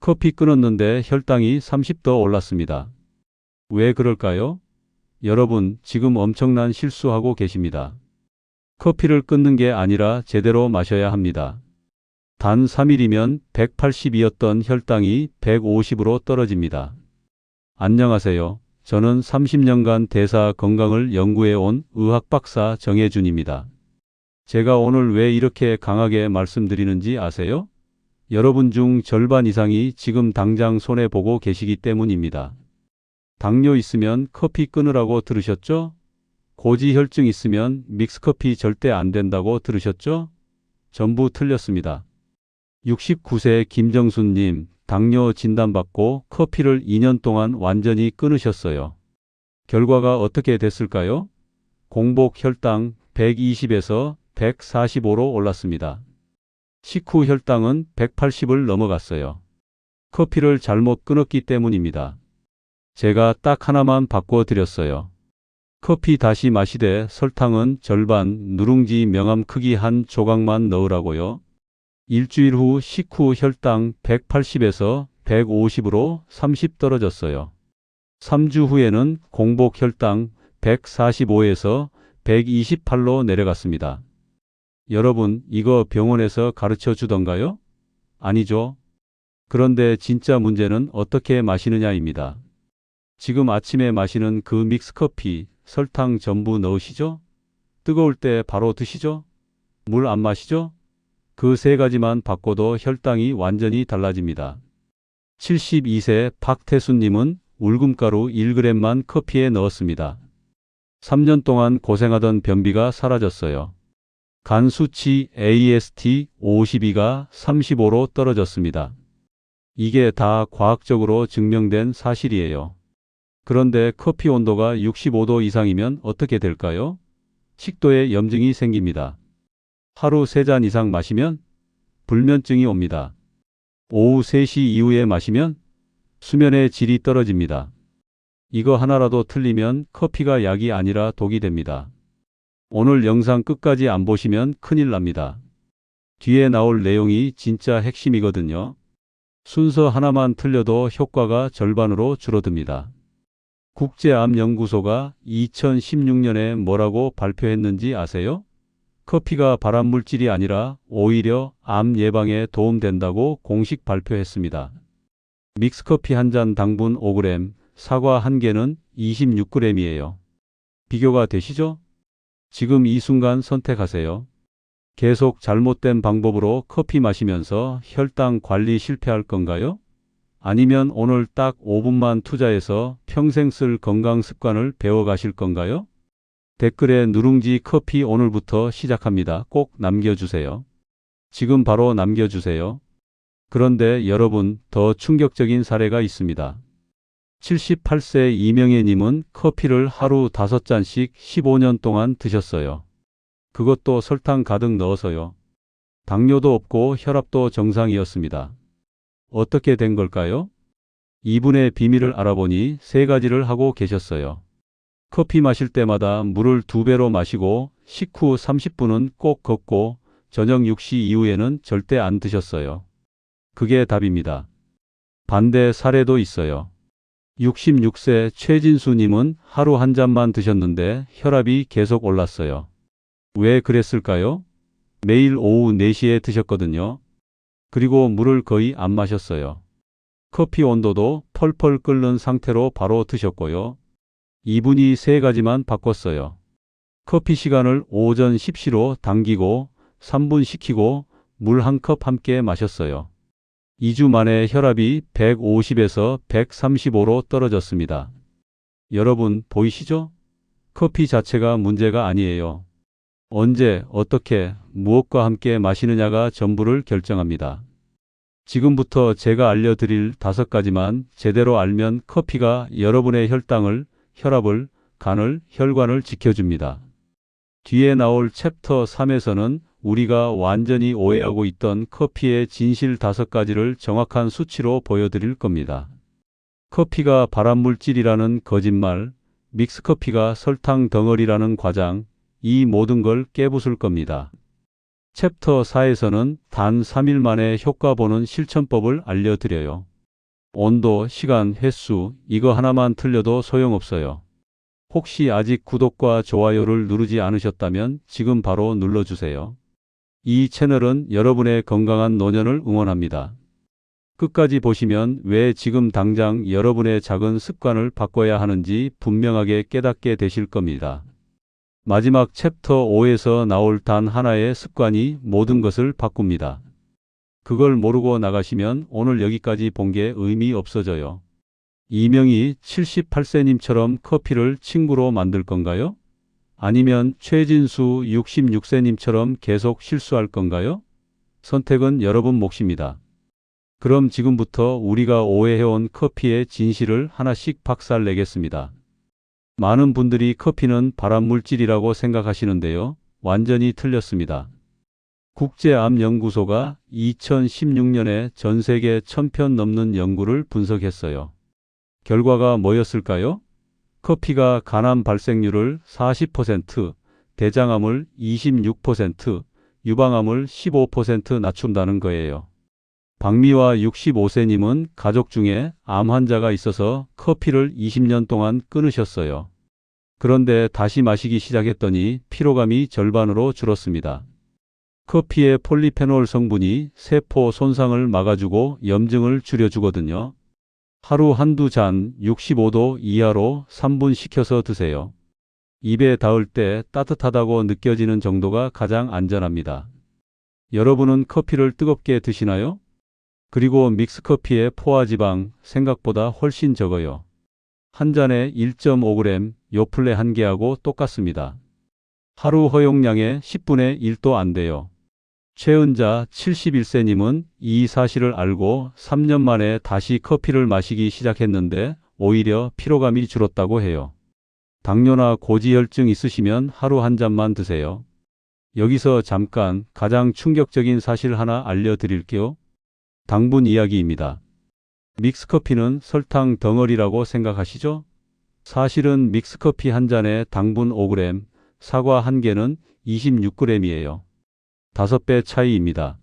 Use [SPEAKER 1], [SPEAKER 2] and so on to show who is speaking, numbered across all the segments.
[SPEAKER 1] 커피 끊었는데 혈당이 30더 올랐습니다. 왜 그럴까요? 여러분, 지금 엄청난 실수하고 계십니다. 커피를 끊는 게 아니라 제대로 마셔야 합니다. 단 3일이면 180이었던 혈당이 150으로 떨어집니다. 안녕하세요. 저는 30년간 대사 건강을 연구해 온 의학 박사 정혜준입니다. 제가 오늘 왜 이렇게 강하게 말씀드리는지 아세요? 여러분 중 절반 이상이 지금 당장 손해보고 계시기 때문입니다. 당뇨 있으면 커피 끊으라고 들으셨죠? 고지혈증 있으면 믹스커피 절대 안 된다고 들으셨죠? 전부 틀렸습니다. 69세 김정수님, 당뇨 진단받고 커피를 2년 동안 완전히 끊으셨어요. 결과가 어떻게 됐을까요? 공복 혈당 120에서 145로 올랐습니다. 식후 혈당은 180을 넘어갔어요. 커피를 잘못 끊었기 때문입니다. 제가 딱 하나만 바꿔드렸어요. 커피 다시 마시되 설탕은 절반, 누룽지 명암 크기 한 조각만 넣으라고요. 일주일 후 식후 혈당 180에서 150으로 30 떨어졌어요. 3주 후에는 공복 혈당 145에서 128로 내려갔습니다. 여러분, 이거 병원에서 가르쳐 주던가요? 아니죠. 그런데 진짜 문제는 어떻게 마시느냐입니다. 지금 아침에 마시는 그 믹스커피, 설탕 전부 넣으시죠? 뜨거울 때 바로 드시죠? 물 안 마시죠? 그 세 가지만 바꿔도 혈당이 완전히 달라집니다. 72세 박태수님은 울금가루 1g만 커피에 넣었습니다. 3년 동안 고생하던 변비가 사라졌어요. 간 수치 AST 52가 35로 떨어졌습니다. 이게 다 과학적으로 증명된 사실이에요. 그런데 커피 온도가 65도 이상이면 어떻게 될까요? 식도에 염증이 생깁니다. 하루 3잔 이상 마시면 불면증이 옵니다. 오후 3시 이후에 마시면 수면의 질이 떨어집니다. 이거 하나라도 틀리면 커피가 약이 아니라 독이 됩니다. 오늘 영상 끝까지 안 보시면 큰일 납니다. 뒤에 나올 내용이 진짜 핵심이거든요. 순서 하나만 틀려도 효과가 절반으로 줄어듭니다. 국제암연구소가 2016년에 뭐라고 발표했는지 아세요? 커피가 발암물질이 아니라 오히려 암 예방에 도움된다고 공식 발표했습니다. 믹스커피 한 잔 당분 5g, 사과 한 개는 26g이에요. 비교가 되시죠? 지금 이 순간 선택하세요. 계속 잘못된 방법으로 커피 마시면서 혈당 관리 실패할 건가요? 아니면 오늘 딱 5분만 투자해서 평생 쓸 건강 습관을 배워가실 건가요? 댓글에 누룽지 커피 오늘부터 시작합니다. 꼭 남겨주세요. 지금 바로 남겨주세요. 그런데 여러분, 더 충격적인 사례가 있습니다. 78세 이명애님은 커피를 하루 5잔씩 15년 동안 드셨어요. 그것도 설탕 가득 넣어서요. 당뇨도 없고 혈압도 정상이었습니다. 어떻게 된 걸까요? 이분의 비밀을 알아보니 3가지를 하고 계셨어요. 커피 마실 때마다 물을 2배로 마시고 식후 30분은 꼭 걷고 저녁 6시 이후에는 절대 안 드셨어요. 그게 답입니다. 반대 사례도 있어요. 66세 최진수님은 하루 한 잔만 드셨는데 혈압이 계속 올랐어요. 왜 그랬을까요? 매일 오후 4시에 드셨거든요. 그리고 물을 거의 안 마셨어요. 커피 온도도 펄펄 끓는 상태로 바로 드셨고요. 이분이 3가지만 바꿨어요. 커피 시간을 오전 10시로 당기고 3분 식히고 물 1컵 함께 마셨어요. 2주 만에 혈압이 150에서 135로 떨어졌습니다. 여러분 보이시죠? 커피 자체가 문제가 아니에요. 언제, 어떻게, 무엇과 함께 마시느냐가 전부를 결정합니다. 지금부터 제가 알려드릴 5가지만 제대로 알면 커피가 여러분의 혈당을, 혈압을, 간을, 혈관을 지켜줍니다. 뒤에 나올 챕터 3에서는 우리가 완전히 오해하고 있던 커피의 진실 5가지를 정확한 수치로 보여드릴 겁니다. 커피가 발암물질이라는 거짓말, 믹스커피가 설탕 덩어리라는 과장, 이 모든 걸 깨부술 겁니다. 챕터 4에서는 단 3일 만에 효과 보는 실천법을 알려드려요. 온도, 시간, 횟수, 이거 하나만 틀려도 소용없어요. 혹시 아직 구독과 좋아요를 누르지 않으셨다면 지금 바로 눌러주세요. 이 채널은 여러분의 건강한 노년을 응원합니다. 끝까지 보시면 왜 지금 당장 여러분의 작은 습관을 바꿔야 하는지 분명하게 깨닫게 되실 겁니다. 마지막 챕터 5에서 나올 단 하나의 습관이 모든 것을 바꿉니다. 그걸 모르고 나가시면 오늘 여기까지 본 게 의미 없어져요. 이명희 78세님처럼 커피를 친구로 만들 건가요? 아니면 최진수 66세님처럼 계속 실수할 건가요? 선택은 여러분 몫입니다. 그럼 지금부터 우리가 오해해온 커피의 진실을 하나씩 박살내겠습니다. 많은 분들이 커피는 발암물질이라고 생각하시는데요. 완전히 틀렸습니다. 국제암연구소가 2016년에 전 세계 1000편 넘는 연구를 분석했어요. 결과가 뭐였을까요? 커피가 간암 발생률을 40%, 대장암을 26%, 유방암을 15% 낮춘다는 거예요. 박미화 65세님은 가족 중에 암 환자가 있어서 커피를 20년 동안 끊으셨어요. 그런데 다시 마시기 시작했더니 피로감이 절반으로 줄었습니다. 커피의 폴리페놀 성분이 세포 손상을 막아주고 염증을 줄여주거든요. 하루 한두 잔 65도 이하로 3분 식혀서 드세요. 입에 닿을 때 따뜻하다고 느껴지는 정도가 가장 안전합니다. 여러분은 커피를 뜨겁게 드시나요? 그리고 믹스커피의 포화지방 생각보다 훨씬 적어요. 한 잔에 1.5g, 요플레 한 개하고 똑같습니다. 하루 허용량의 10분의 1도 안 돼요. 최은자 71세님은 이 사실을 알고 3년 만에 다시 커피를 마시기 시작했는데 오히려 피로감이 줄었다고 해요. 당뇨나 고지혈증 있으시면 하루 한 잔만 드세요. 여기서 잠깐 가장 충격적인 사실 하나 알려드릴게요. 당분 이야기입니다. 믹스커피는 설탕 덩어리라고 생각하시죠? 사실은 믹스커피 한 잔에 당분 5g, 사과 한 개는 26g이에요. 5배 차이입니다.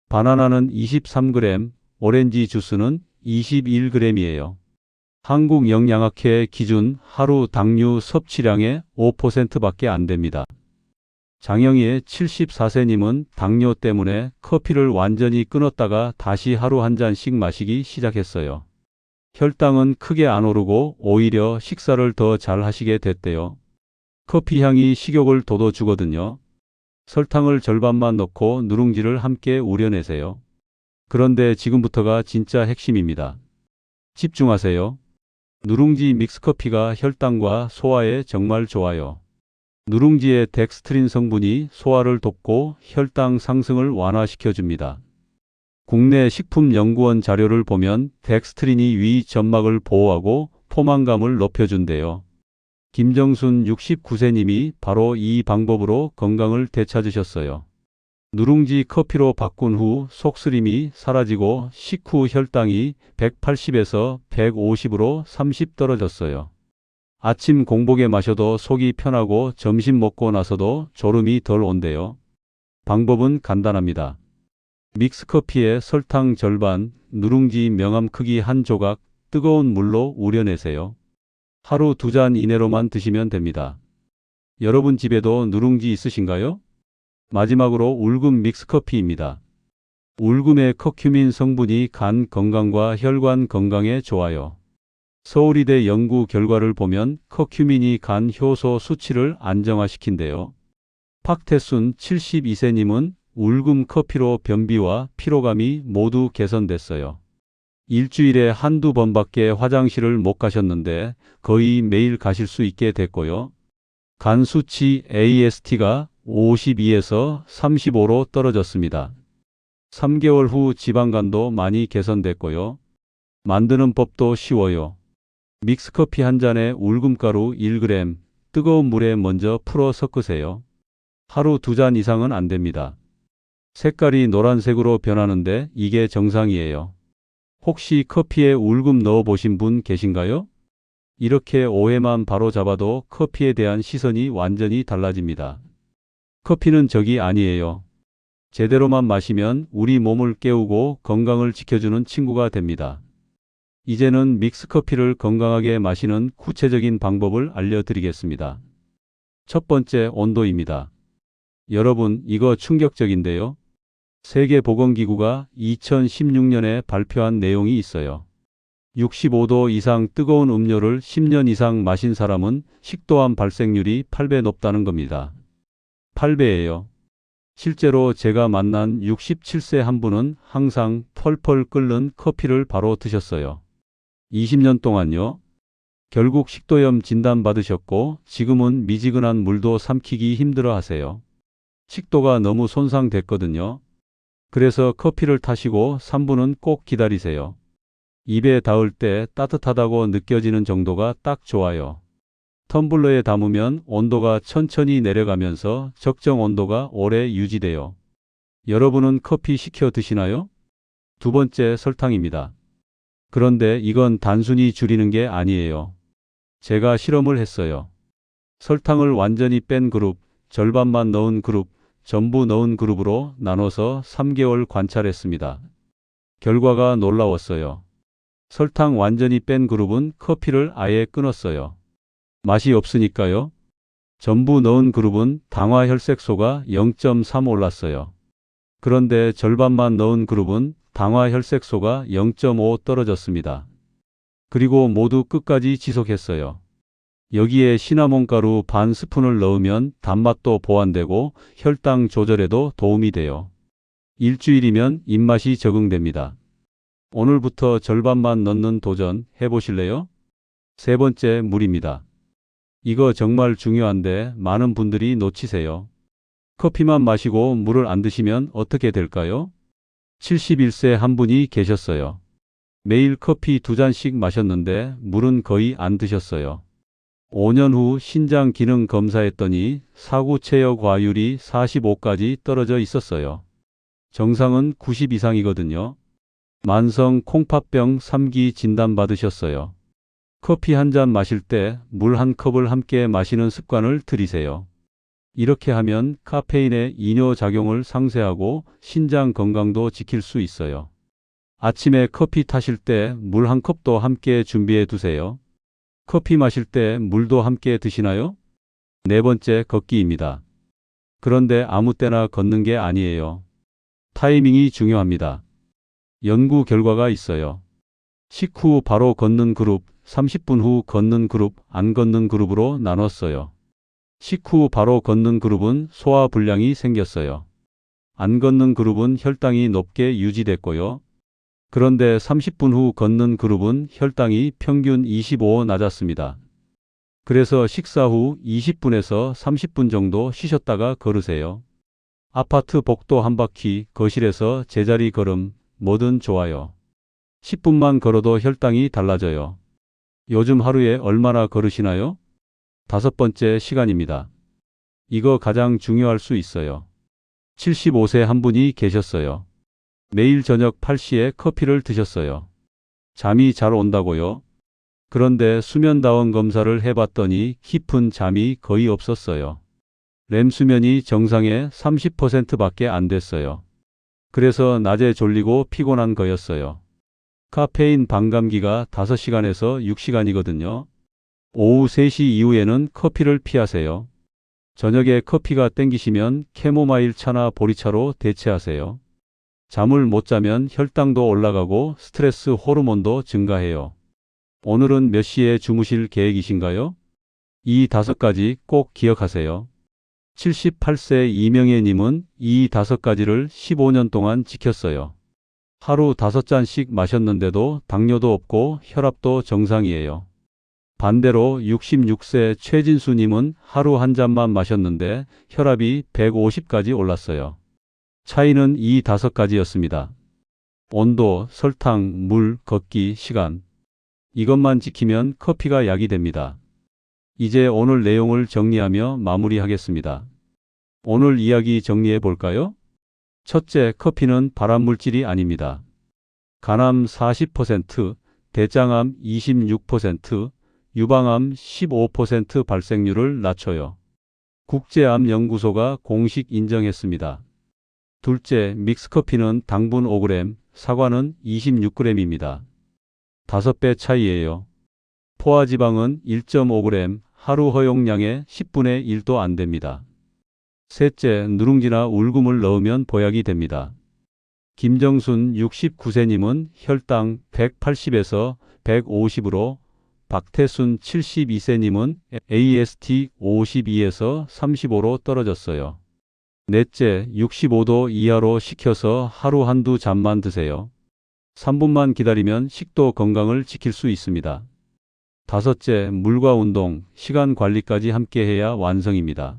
[SPEAKER 1] 바나나는 23g, 오렌지 주스는 21g이에요. 한국영양학회 기준 하루 당류 섭취량의 5%밖에 안 됩니다. 장영희의 74세님은 당뇨 때문에 커피를 완전히 끊었다가 다시 하루 한 잔씩 마시기 시작했어요. 혈당은 크게 안 오르고 오히려 식사를 더 잘 하시게 됐대요. 커피 향이 식욕을 돋워주거든요. 설탕을 절반만 넣고 누룽지를 함께 우려내세요. 그런데 지금부터가 진짜 핵심입니다. 집중하세요. 누룽지 믹스커피가 혈당과 소화에 정말 좋아요. 누룽지의 덱스트린 성분이 소화를 돕고 혈당 상승을 완화시켜줍니다. 국내 식품연구원 자료를 보면 덱스트린이 위 점막을 보호하고 포만감을 높여준대요. 김정순 69세님이 바로 이 방법으로 건강을 되찾으셨어요. 누룽지 커피로 바꾼 후 속쓰림이 사라지고 식후 혈당이 180에서 150으로 30 떨어졌어요. 아침 공복에 마셔도 속이 편하고 점심 먹고 나서도 졸음이 덜 온대요. 방법은 간단합니다. 믹스커피에 설탕 절반, 누룽지 명암 크기 한 조각, 뜨거운 물로 우려내세요. 하루 2잔 이내로만 드시면 됩니다. 여러분 집에도 누룽지 있으신가요? 마지막으로 울금 믹스커피입니다. 울금의 커큐민 성분이 간 건강과 혈관 건강에 좋아요. 서울의대 연구 결과를 보면 커큐민이 간 효소 수치를 안정화시킨대요. 박태순 72세님은 울금 커피로 변비와 피로감이 모두 개선됐어요. 일주일에 한두 번밖에 화장실을 못 가셨는데 거의 매일 가실 수 있게 됐고요. 간 수치 AST가 52에서 35로 떨어졌습니다. 3개월 후 지방간도 많이 개선됐고요. 만드는 법도 쉬워요. 믹스커피 한 잔에 울금가루 1g, 뜨거운 물에 먼저 풀어 섞으세요. 하루 2잔 이상은 안 됩니다. 색깔이 노란색으로 변하는데 이게 정상이에요. 혹시 커피에 울금 넣어 보신 분 계신가요? 이렇게 오해만 바로 잡아도 커피에 대한 시선이 완전히 달라집니다. 커피는 적이 아니에요. 제대로만 마시면 우리 몸을 깨우고 건강을 지켜주는 친구가 됩니다. 이제는 믹스커피를 건강하게 마시는 구체적인 방법을 알려드리겠습니다. 첫 번째, 온도입니다. 여러분, 이거 충격적인데요. 세계보건기구가 2016년에 발표한 내용이 있어요. 65도 이상 뜨거운 음료를 10년 이상 마신 사람은 식도암 발생률이 8배 높다는 겁니다. 8배예요. 실제로 제가 만난 67세 한 분은 항상 펄펄 끓는 커피를 바로 드셨어요. 20년 동안요. 결국 식도염 진단받으셨고 지금은 미지근한 물도 삼키기 힘들어 하세요. 식도가 너무 손상됐거든요. 그래서 커피를 타시고 3분은 꼭 기다리세요. 입에 닿을 때 따뜻하다고 느껴지는 정도가 딱 좋아요. 텀블러에 담으면 온도가 천천히 내려가면서 적정 온도가 오래 유지돼요. 여러분은 커피 시켜 드시나요? 두 번째, 설탕입니다. 그런데 이건 단순히 줄이는 게 아니에요. 제가 실험을 했어요. 설탕을 완전히 뺀 그룹, 절반만 넣은 그룹, 전부 넣은 그룹으로 나눠서 3개월 관찰했습니다. 결과가 놀라웠어요. 설탕 완전히 뺀 그룹은 커피를 아예 끊었어요. 맛이 없으니까요. 전부 넣은 그룹은 당화 혈색소가 0.3 올랐어요. 그런데 절반만 넣은 그룹은 당화 혈색소가 0.5 떨어졌습니다. 그리고 모두 끝까지 지속했어요. 여기에 시나몬 가루 반 스푼을 넣으면 단맛도 보완되고 혈당 조절에도 도움이 돼요. 일주일이면 입맛이 적응됩니다. 오늘부터 절반만 넣는 도전 해보실래요? 세 번째, 물입니다. 이거 정말 중요한데 많은 분들이 놓치세요. 커피만 마시고 물을 안 드시면 어떻게 될까요? 71세 한 분이 계셨어요. 매일 커피 2잔씩 마셨는데 물은 거의 안 드셨어요. 5년 후 신장 기능 검사했더니 사구 체여 과율이 45까지 떨어져 있었어요. 정상은 90 이상이거든요. 만성 콩팥병 3기 진단받으셨어요. 커피 한 잔 마실 때 물 한 컵을 함께 마시는 습관을 들이세요. 이렇게 하면 카페인의 이뇨작용을 상쇄하고 신장 건강도 지킬 수 있어요. 아침에 커피 타실 때 물 한 컵도 함께 준비해 두세요. 커피 마실 때 물도 함께 드시나요? 네 번째, 걷기입니다. 그런데 아무 때나 걷는 게 아니에요. 타이밍이 중요합니다. 연구 결과가 있어요. 식후 바로 걷는 그룹, 30분 후 걷는 그룹, 안 걷는 그룹으로 나눴어요. 식후 바로 걷는 그룹은 소화 불량이 생겼어요. 안 걷는 그룹은 혈당이 높게 유지됐고요. 그런데 30분 후 걷는 그룹은 혈당이 평균 25 낮았습니다. 그래서 식사 후 20분에서 30분 정도 쉬셨다가 걸으세요. 아파트 복도 한 바퀴, 거실에서 제자리 걸음, 뭐든 좋아요. 10분만 걸어도 혈당이 달라져요. 요즘 하루에 얼마나 걸으시나요? 다섯 번째, 시간입니다. 이거 가장 중요할 수 있어요. 75세 한 분이 계셨어요. 매일 저녁 8시에 커피를 드셨어요. 잠이 잘 온다고요? 그런데 수면다원 검사를 해봤더니 깊은 잠이 거의 없었어요. 렘 수면이 정상의 30%밖에 안 됐어요. 그래서 낮에 졸리고 피곤한 거였어요. 카페인 반감기가 5시간에서 6시간이거든요. 오후 3시 이후에는 커피를 피하세요. 저녁에 커피가 땡기시면 캐모마일 차나 보리차로 대체하세요. 잠을 못 자면 혈당도 올라가고 스트레스 호르몬도 증가해요. 오늘은 몇 시에 주무실 계획이신가요? 이 5가지 꼭 기억하세요. 78세 이명애님은 이 5가지를 15년 동안 지켰어요. 하루 5잔씩 마셨는데도 당뇨도 없고 혈압도 정상이에요. 반대로 66세 최진수님은 하루 한 잔만 마셨는데 혈압이 150까지 올랐어요. 차이는 이 5가지였습니다. 온도, 설탕, 물, 걷기, 시간. 이것만 지키면 커피가 약이 됩니다. 이제 오늘 내용을 정리하며 마무리하겠습니다. 오늘 이야기 정리해 볼까요? 첫째, 커피는 발암물질이 아닙니다. 간암 40%, 대장암 26%, 유방암 15% 발생률을 낮춰요. 국제암연구소가 공식 인정했습니다. 둘째, 믹스커피는 당분 5g, 사과는 26g입니다. 5배 차이예요. 포화지방은 1.5g, 하루 허용량의 10분의 1도 안 됩니다. 셋째, 누룽지나 울금을 넣으면 보약이 됩니다. 김정순 69세님은 혈당 180에서 150으로, 박태순 72세님은 AST 52에서 35로 떨어졌어요. 넷째, 65도 이하로 식혀서 하루 한두 잔만 드세요. 3분만 기다리면 식도 건강을 지킬 수 있습니다. 다섯째, 물과 운동, 시간 관리까지 함께 해야 완성입니다.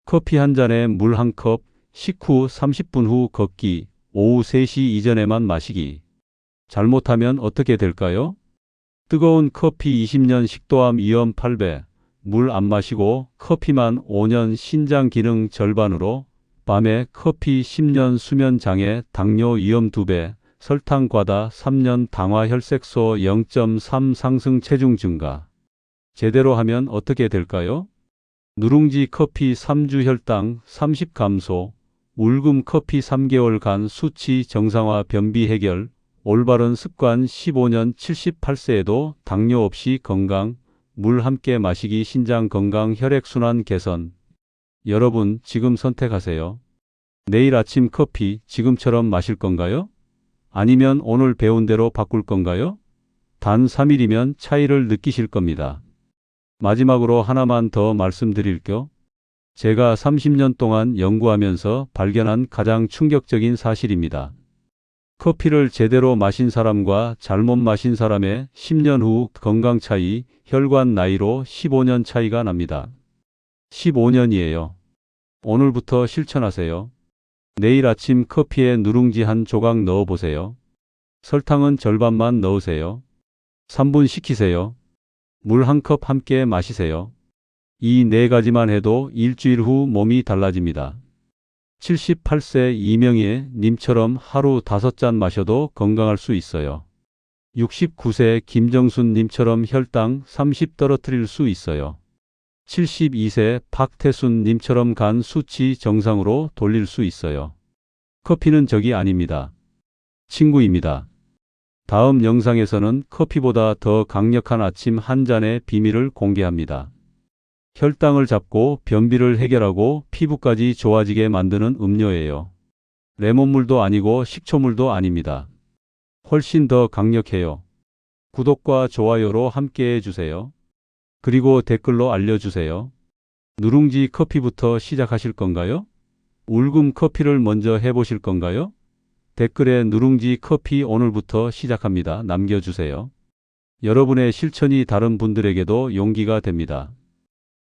[SPEAKER 1] 커피 한 잔에 물 한 컵, 식후 30분 후 걷기, 오후 3시 이전에만 마시기. 잘못하면 어떻게 될까요? 뜨거운 커피 20년 식도암 위험 8배, 물 안 마시고 커피만 5년 신장 기능 절반으로, 밤에 커피 10년 수면 장애 당뇨 위험 2배, 설탕 과다 3년 당화 혈색소 0.3 상승 체중 증가. 제대로 하면 어떻게 될까요? 누룽지 커피 3주 혈당 30 감소, 울금 커피 3개월간 수치 정상화 변비 해결, 올바른 습관 15년 78세에도 당뇨 없이 건강, 물 함께 마시기 신장 건강 혈액순환 개선. 여러분 지금 선택하세요. 내일 아침 커피 지금처럼 마실 건가요? 아니면 오늘 배운 대로 바꿀 건가요? 단 3일이면 차이를 느끼실 겁니다. 마지막으로 하나만 더 말씀드릴게요. 제가 30년 동안 연구하면서 발견한 가장 충격적인 사실입니다. 커피를 제대로 마신 사람과 잘못 마신 사람의 10년 후 건강 차이, 혈관 나이로 15년 차이가 납니다. 15년이에요. 오늘부터 실천하세요. 내일 아침 커피에 누룽지 한 조각 넣어보세요. 설탕은 절반만 넣으세요. 3분 식히세요. 물 한 컵 함께 마시세요. 이 4가지만 해도 일주일 후 몸이 달라집니다. 78세 이명희 님처럼 하루 5잔 마셔도 건강할 수 있어요. 69세 김정순 님처럼 혈당 30 떨어뜨릴 수 있어요. 72세 박태순 님처럼 간 수치 정상으로 돌릴 수 있어요. 커피는 적이 아닙니다. 친구입니다. 다음 영상에서는 커피보다 더 강력한 아침 한 잔의 비밀을 공개합니다. 혈당을 잡고 변비를 해결하고 피부까지 좋아지게 만드는 음료예요. 레몬물도 아니고 식초물도 아닙니다. 훨씬 더 강력해요. 구독과 좋아요로 함께 해주세요. 그리고 댓글로 알려주세요. 누룽지 커피부터 시작하실 건가요? 울금 커피를 먼저 해보실 건가요? 댓글에 누룽지 커피 오늘부터 시작합니다. 남겨주세요. 여러분의 실천이 다른 분들에게도 용기가 됩니다.